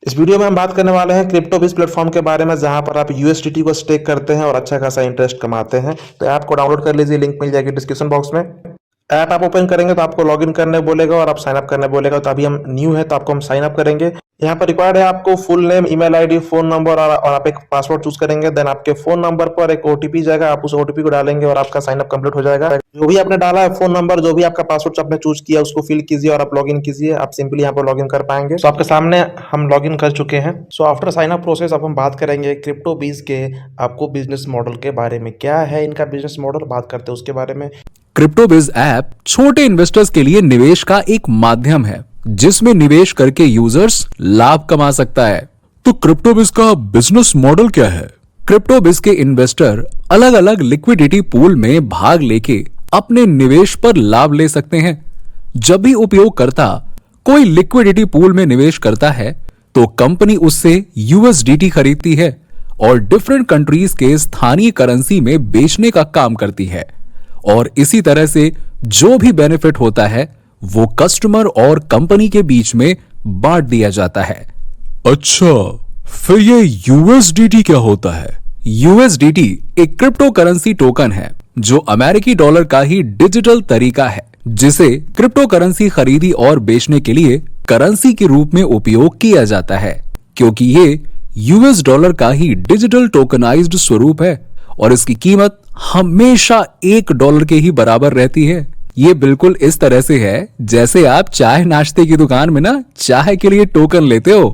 इस वीडियो में हम बात करने वाले हैं क्रिप्टोबिज प्लेटफॉर्म के बारे में, जहां पर आप यूएसडीटी को स्टेक करते हैं और अच्छा खासा इंटरेस्ट कमाते हैं। तो ऐप को डाउनलोड कर लीजिए, लिंक मिल जाएगी डिस्क्रिप्शन बॉक्स में। ऐप आप ओपन करेंगे तो आपको लॉगिन करने बोलेगा और आप साइन अप करने बोलेगा। तो अभी हम न्यू है तो आपको हम साइन अप करेंगे। यहाँ पर रिक्वायर्ड है आपको full name, email ID, phone number और आप एक पासवर्ड चूज करेंगे। देन आपके फोन नंबर पर एक ओटीपी जाएगा, आप उस ओटीपी को डालेंगे और आपका साइन अप कंप्लीट हो जाएगा। जो भी आपने डाला है फोन नंबर, जो भी आपका पासवर्ड आपने चूज किया, उसको फिल कीजिए और आप लॉगिन कीजिए। आप सिंपली यहाँ पर लॉगिन कर पाएंगे। सो आपके सामने हम लॉगिन कर चुके हैं। So after sign up process अब हम बात करेंगे क्रिप्टो बीज के आपको बिजनेस मॉडल के बारे में। क्या है इनका बिजनेस मॉडल, बात करते हैं उसके बारे में। क्रिप्टोबिज ऐप छोटे इन्वेस्टर्स के लिए निवेश का एक माध्यम है जिसमें निवेश करके यूजर्स लाभ कमा सकता है। तो क्रिप्टोबिज का बिजनेस मॉडल क्या है? क्रिप्टोबिज के इन्वेस्टर अलग अलग लिक्विडिटी पूल में भाग लेके अपने निवेश पर लाभ ले सकते हैं। जब भी उपयोगकर्ता कोई लिक्विडिटी पूल में निवेश करता है तो कंपनी उससे यूएसडीटी खरीदती है और डिफरेंट कंट्रीज के स्थानीय करेंसी में बेचने का काम करती है। और इसी तरह से जो भी बेनिफिट होता है वो कस्टमर और कंपनी के बीच में बांट दिया जाता है। अच्छा, फिर ये यूएसडीटी क्या होता है? यूएसडीटी एक क्रिप्टो करेंसी टोकन है जो अमेरिकी डॉलर का ही डिजिटल तरीका है जिसे क्रिप्टो करेंसी खरीदी और बेचने के लिए करेंसी के रूप में उपयोग किया जाता है, क्योंकि ये यूएस डॉलर का ही डिजिटल टोकनाइज्ड स्वरूप है और इसकी कीमत हमेशा $1 के ही बराबर रहती है। ये बिल्कुल इस तरह से है जैसे आप चाय नाश्ते की दुकान में ना चाय के लिए टोकन लेते हो।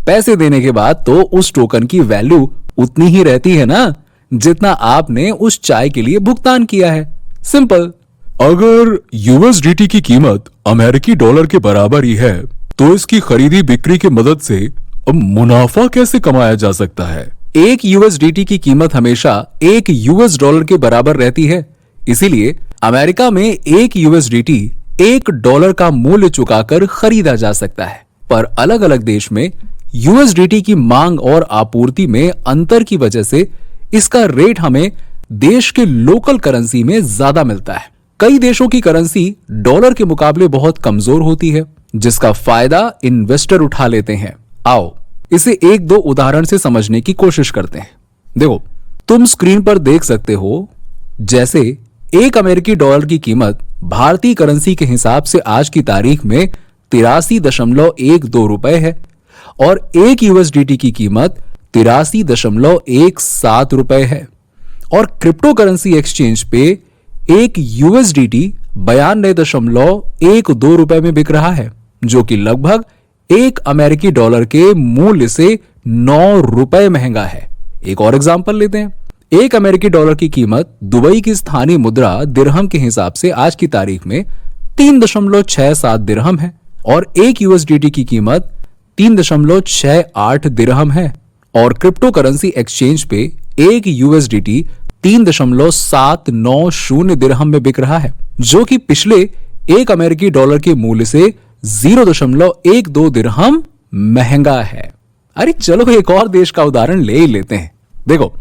पैसे देने के बाद तो उस टोकन की वैल्यू उतनी ही रहती है ना जितना आपने उस चाय के लिए भुगतान किया है। सिंपल। अगर यूएसडीटी की कीमत अमेरिकी डॉलर के बराबर ही है तो इसकी खरीदी बिक्री की मदद से मुनाफा कैसे कमाया जा सकता है? एक यूएसडीटी की कीमत हमेशा $1 के बराबर रहती है। इसीलिए अमेरिका में एक यूएसडीटी $1 का मूल्य चुकाकर खरीदा जा सकता है। पर अलग अलग देश में यूएसडीटी की मांग और आपूर्ति में अंतर की वजह से इसका रेट हमें देश के लोकल करेंसी में ज्यादा मिलता है। कई देशों की करेंसी डॉलर के मुकाबले बहुत कमजोर होती है जिसका फायदा इन्वेस्टर उठा लेते हैं। आओ इसे एक दो उदाहरण से समझने की कोशिश करते हैं। देखो, तुम स्क्रीन पर देख सकते हो जैसे एक अमेरिकी डॉलर की कीमत भारतीय करेंसी के हिसाब से आज की तारीख में 83.12 रुपए है और एक यूएसडीटी की कीमत 83.17 रुपए है। और क्रिप्टो करेंसी एक्सचेंज पे एक यूएसडीटी 92.12 रुपए में बिक रहा है, जो कि लगभग एक अमेरिकी डॉलर के मूल्य से 9 रुपए महंगा है। एक और एग्जांपल लेते हैं। एक अमेरिकी डॉलर की कीमत दुबई की स्थानीय मुद्रा दिरहम के हिसाब से आज की तारीख में 3.68 दिरहम है और एक यूएसडीटी की कीमत 3.68 दिरहम है। और क्रिप्टो करेंसी एक्सचेंज पे एक यूएसडीटी 3.790 दिरहम में बिक रहा है, जो कि पिछले एक अमेरिकी डॉलर के मूल्य से 0.12 दिरहम महंगा है। अरे चलो एक और देश का उदाहरण ले ही लेते हैं। देखो,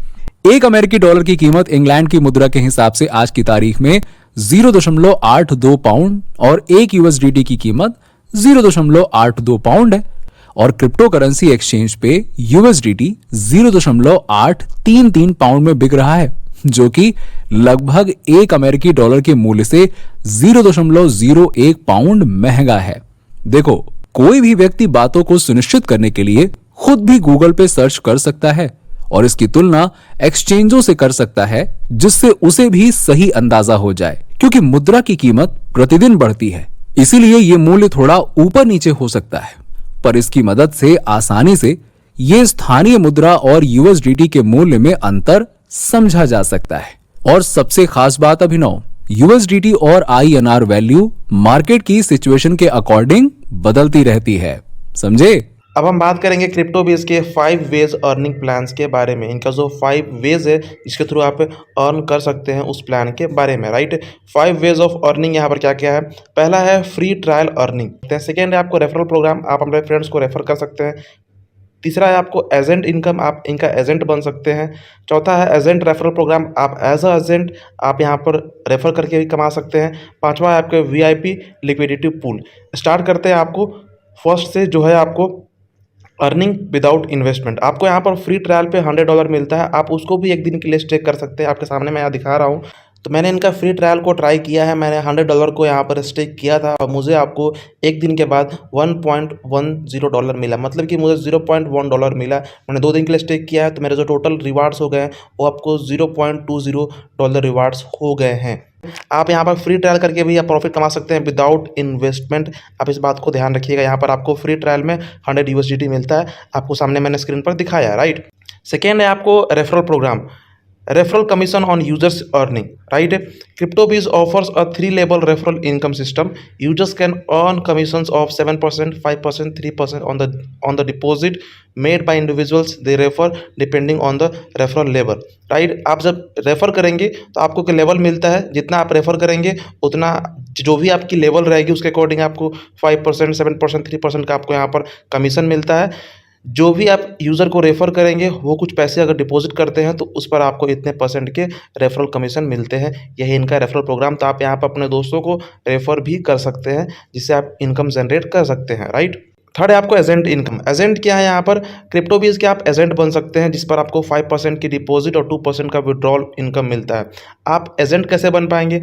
एक अमेरिकी डॉलर की कीमत इंग्लैंड की मुद्रा के हिसाब से आज की तारीख में 0.82 पाउंड और एक यूएसडीटी की कीमत 0.82 पाउंड है। और क्रिप्टो करेंसी एक्सचेंज पे यूएसडीटी 0.833 पाउंड में बिक रहा है, जो कि लगभग एक अमेरिकी डॉलर के मूल्य से 0.01 पाउंड महंगा है। देखो, कोई भी व्यक्ति बातों को सुनिश्चित करने के लिए खुद भी गूगल पे सर्च कर सकता है और इसकी तुलना एक्सचेंजों से कर सकता है जिससे उसे भी सही अंदाजा हो जाए, क्योंकि मुद्रा की कीमत प्रतिदिन बढ़ती है। इसीलिए यह मूल्य थोड़ा ऊपर नीचे हो सकता है, पर इसकी मदद से आसानी से यह स्थानीय मुद्रा और यूएसडीटी के मूल्य में अंतर समझा जा सकता है। और सबसे खास बात अभिनव, यूएसडीटी और आईएनआर वैल्यू मार्केट की सिचुएशन के अकॉर्डिंग बदलती रहती है। समझे? अब हम बात करेंगे क्रिप्टोबिज के 5 वेज अर्निंग प्लान्स के बारे में। इनका जो 5 वेज है जिसके थ्रू आप अर्न कर सकते हैं उस प्लान के बारे में, राइट। 5 वेज ऑफ अर्निंग यहाँ पर क्या क्या है। पहला है फ्री ट्रायल अर्निंग। सेकेंड है आपको रेफरल प्रोग्राम, आप अपने फ्रेंड्स को रेफर कर सकते हैं। तीसरा है आपको एजेंट इनकम, आप इनका एजेंट बन सकते हैं। चौथा है एजेंट रेफरल प्रोग्राम, आप एज अ एजेंट आप यहाँ पर रेफर करके भी कमा सकते हैं। पांचवा है आपके वीआईपी लिक्विडिटी पूल। स्टार्ट करते हैं आपको फर्स्ट से, जो है आपको अर्निंग विदाउट इन्वेस्टमेंट, आपको यहाँ पर फ्री ट्रायल पे $100 मिलता है, आप उसको भी एक दिन के लिए स्टेक कर सकते हैं। आपके सामने मैं यहाँ दिखा रहा हूँ, तो मैंने इनका फ्री ट्रायल को ट्राई किया है, मैंने $100 को यहाँ पर स्टेक किया था और मुझे आपको एक दिन के बाद $1.10 मिला, मतलब कि मुझे $0.1 मिला। मैंने 2 दिन के लिए स्टेक किया है, तो मेरे जो टोटल रिवार्ड्स हो गए हैं वो आपको $0.20 रिवार्ड्स हो गए हैं। आप यहाँ पर फ्री ट्रायल करके भी आप प्रॉफिट कमा सकते हैं विदाउट इन्वेस्टमेंट। आप इस बात को ध्यान रखिएगा। यहाँ पर आपको फ्री ट्रायल में 100 USDT मिलता है, आपको सामने मैंने स्क्रीन पर दिखाया है, राइट। सेकेंड है आपको referral program, referral commission on users earning, right? CryptoBiz offers a 3-level referral income system. Users can earn commissions of 7%, 5%, 3% on the deposit made by individuals they refer depending on the referral level, right? आप जब refer करेंगे तो आपको क्या level मिलता है, जितना आप रेफर करेंगे उतना जो भी आपकी लेवल रहेगी उसके अकॉर्डिंग आपको 5%, 7%, 3% का आपको यहाँ पर कमीशन मिलता है। जो भी आप यूज़र को रेफ़र करेंगे वो कुछ पैसे अगर डिपॉजिट करते हैं तो उस पर आपको इतने परसेंट के रेफरल कमीशन मिलते हैं। यही इनका रेफरल प्रोग्राम। तो आप यहाँ पर अपने दोस्तों को रेफ़र भी कर सकते हैं जिससे आप इनकम जनरेट कर सकते हैं, राइट। थर्ड है आपको एजेंट इनकम। एजेंट क्या है, यहाँ पर क्रिप्टोबीज के आप एजेंट बन सकते हैं जिस पर आपको 5% की डिपॉजिट और 2% का विड्रॉल इनकम मिलता है। आप एजेंट कैसे बन पाएंगे?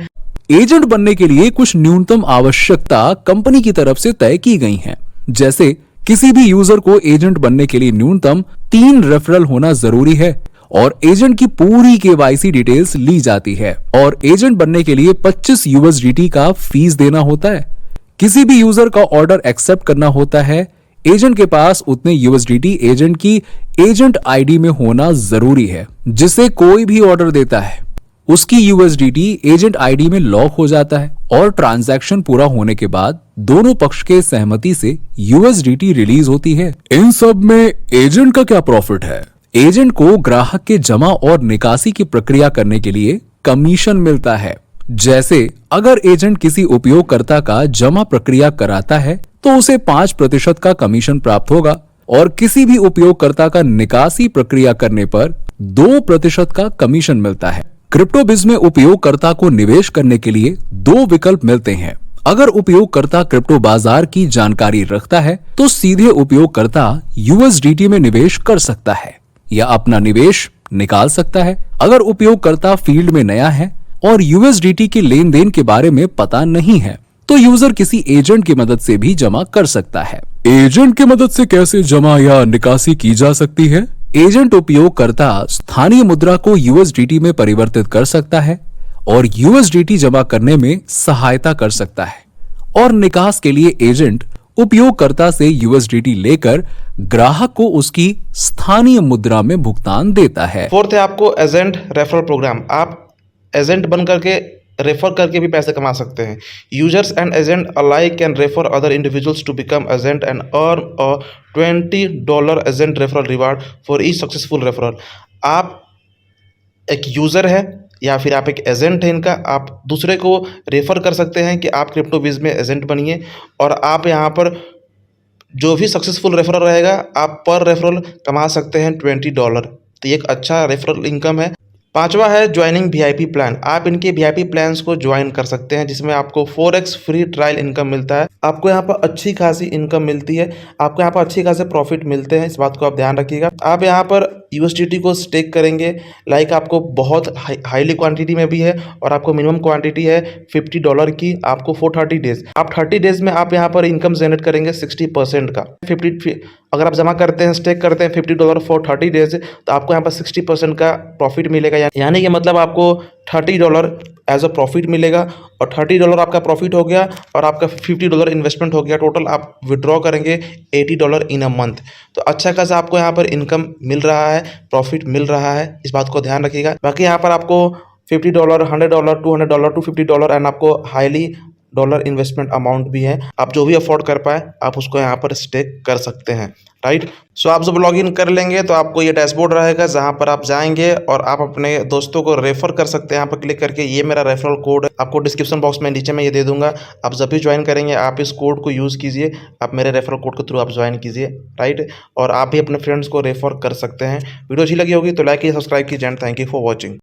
एजेंट बनने के लिए कुछ न्यूनतम आवश्यकता कंपनी की तरफ से तय की गई हैं, जैसे किसी भी यूजर को एजेंट बनने के लिए न्यूनतम 3 रेफरल होना जरूरी है और एजेंट की पूरी केवाईसी डिटेल्स ली जाती है और एजेंट बनने के लिए 25 USDT का फीस देना होता है। किसी भी यूजर का ऑर्डर एक्सेप्ट करना होता है, एजेंट के पास उतने USDT एजेंट की एजेंट आईडी में होना जरूरी है। जिसे कोई भी ऑर्डर देता है उसकी USDT एजेंट आईडी में लॉक हो जाता है और ट्रांजैक्शन पूरा होने के बाद दोनों पक्ष के सहमति से USDT रिलीज होती है। इन सब में एजेंट का क्या प्रॉफिट है? एजेंट को ग्राहक के जमा और निकासी की प्रक्रिया करने के लिए कमीशन मिलता है। जैसे अगर एजेंट किसी उपयोगकर्ता का जमा प्रक्रिया कराता है तो उसे 5% का कमीशन प्राप्त होगा और किसी भी उपयोगकर्ता का निकासी प्रक्रिया करने पर 2% का कमीशन मिलता है। क्रिप्टोबिज में उपयोगकर्ता को निवेश करने के लिए 2 विकल्प मिलते हैं। अगर उपयोगकर्ता क्रिप्टो बाजार की जानकारी रखता है तो सीधे उपयोगकर्ता USDT में निवेश कर सकता है या अपना निवेश निकाल सकता है। अगर उपयोगकर्ता फील्ड में नया है और USDT के लेन देन के बारे में पता नहीं है तो यूजर किसी एजेंट की मदद से भी जमा कर सकता है। एजेंट की मदद से कैसे जमा या निकासी की जा सकती है? एजेंट उपयोगकर्ता स्थानीय मुद्रा को USDT में परिवर्तित कर सकता है और USDT जमा करने में सहायता कर सकता है और निकास के लिए एजेंट उपयोगकर्ता से USDT लेकर ग्राहक को उसकी स्थानीय मुद्रा में भुगतान देता है। फोर्थ है आपको एजेंट रेफरल प्रोग्राम। आप एजेंट बन करके रेफर करके भी पैसे कमा सकते हैं। Users and agent alike can refer other individuals to become agent and earn a $20 agent referral reward for each successful referral. आप एक यूज़र है या फिर आप एक एजेंट है इनका, आप दूसरे को रेफर कर सकते हैं कि आप क्रिप्टोबीज में एजेंट बनिए और आप यहाँ पर जो भी सक्सेसफुल रेफरल रहेगा आप पर रेफरल कमा सकते हैं $20। तो ये एक अच्छा रेफरल इनकम है। पांचवा है ज्वाइनिंग VIP प्लान। आप इनके VIP प्लान्स को ज्वाइन कर सकते हैं जिसमें आपको 4x फ्री ट्रायल इनकम मिलता है। आपको यहाँ पर अच्छी खासी इनकम मिलती है, आपको यहाँ पर अच्छी खासे प्रॉफिट मिलते हैं, इस बात को आप ध्यान रखिएगा। आप यहाँ पर USDT को स्टेक करेंगे, लाइक आपको बहुत हाईली क्वांटिटी में भी है और आपको मिनिमम क्वांटिटी है $50 की, आपको फॉर 30 डेज। आप 30 डेज में आप यहाँ पर इनकम जनरेट करेंगे 60% का। 50 अगर आप जमा करते हैं, स्टेक करते हैं $50 फॉर 30 डेज तो आपको यहाँ पर 60% का प्रॉफिट मिलेगा। यानी कि मतलब आपको $30 एज अ प्रॉफिट मिलेगा और $30 आपका प्रॉफिट हो गया और आपका $50 इन्वेस्टमेंट हो गया। टोटल आप विड्रॉ करेंगे $80 इन अ मंथ। तो अच्छा खासा आपको यहाँ पर इनकम मिल रहा है, प्रॉफिट मिल रहा है, इस बात को ध्यान रखिएगा। बाकी यहाँ पर आपको $50, $100, $200, $250 एंड आपको हाईली डॉलर इन्वेस्टमेंट अमाउंट भी है। आप जो भी अफोर्ड कर पाए आप उसको यहाँ पर स्टेक कर सकते हैं, राइट। सो आप जब लॉगिन कर लेंगे तो आपको ये डैशबोर्ड रहेगा जहाँ पर आप जाएंगे और आप अपने दोस्तों को रेफर कर सकते हैं। यहाँ पर क्लिक करके ये मेरा रेफरल कोड है, आपको डिस्क्रिप्शन बॉक्स में नीचे में ये दे दूंगा। आप जब भी ज्वाइन करेंगे आप इस कोड को यूज़ कीजिए, आप मेरे रेफरल कोड के थ्रू आप ज्वाइन कीजिए, राइट। और आप भी अपने फ्रेंड्स को रेफर कर सकते हैं। वीडियो अच्छी लगी होगी तो लाइक कीजिए, सब्सक्राइब कीजिए and thank you for watching.